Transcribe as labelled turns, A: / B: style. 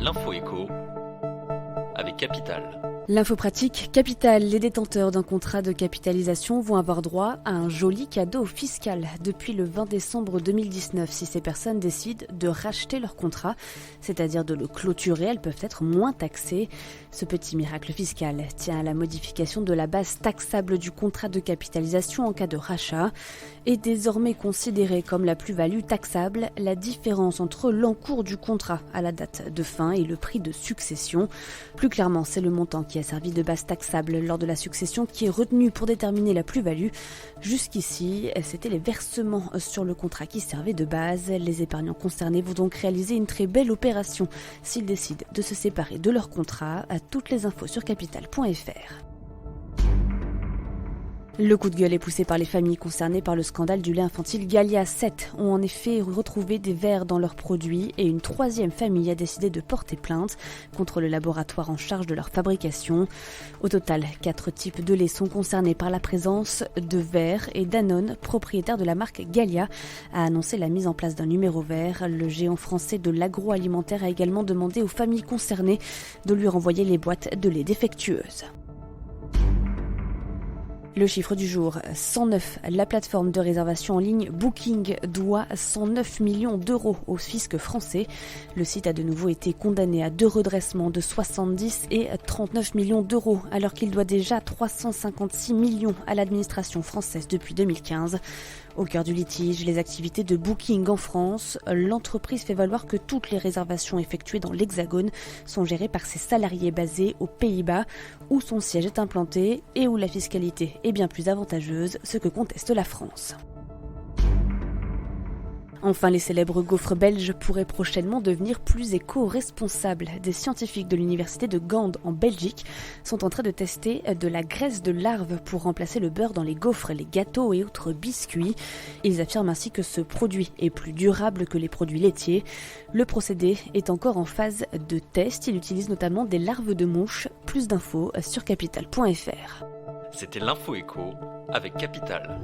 A: L'info écho avec Capital.
B: L'info pratique, Capital, les détenteurs d'un contrat de capitalisation vont avoir droit à un joli cadeau fiscal depuis le 20 décembre 2019 si ces personnes décident de racheter leur contrat, c'est-à-dire de le clôturer, elles peuvent être moins taxées. Ce petit miracle fiscal tient à la modification de la base taxable du contrat de capitalisation en cas de rachat. Est désormais considérée comme la plus-value taxable la différence entre l'encours du contrat à la date de fin et le prix de succession. Plus clairement, c'est le montant qui a servi de base taxable lors de la succession qui est retenu pour déterminer la plus-value. Jusqu'ici, c'était les versements sur le contrat qui servaient de base. Les épargnants concernés vont donc réaliser une très belle opération s'ils décident de se séparer de leur contrat. À toutes les infos sur capital.fr. Le coup de gueule est poussé par les familles concernées par le scandale du lait infantile Gallia. 7 ont en effet retrouvé des vers dans leurs produits et une troisième famille a décidé de porter plainte contre le laboratoire en charge de leur fabrication. Au total, 4 types de lait sont concernés par la présence de vers et Danone, propriétaire de la marque Gallia, a annoncé la mise en place d'un numéro vert. Le géant français de l'agroalimentaire a également demandé aux familles concernées de lui renvoyer les boîtes de lait défectueuses. Le chiffre du jour, 109. La plateforme de réservation en ligne Booking doit 109 millions d'euros au fisc français. Le site a de nouveau été condamné à 2 redressements de 70 et 39 millions d'euros, alors qu'il doit déjà 356 millions à l'administration française depuis 2015. Au cœur du litige, les activités de Booking en France. L'entreprise fait valoir que toutes les réservations effectuées dans l'Hexagone sont gérées par ses salariés basés aux Pays-Bas, où son siège est implanté et où la fiscalité est bien plus avantageuse, ce que conteste la France. Enfin, les célèbres gaufres belges pourraient prochainement devenir plus éco-responsables. Des scientifiques de l'université de Gand en Belgique sont en train de tester de la graisse de larve pour remplacer le beurre dans les gaufres, les gâteaux et autres biscuits. Ils affirment ainsi que ce produit est plus durable que les produits laitiers. Le procédé est encore en phase de test. Il utilise notamment des larves de mouches. Plus d'infos sur capital.fr.
A: C'était l'info écho avec Capital.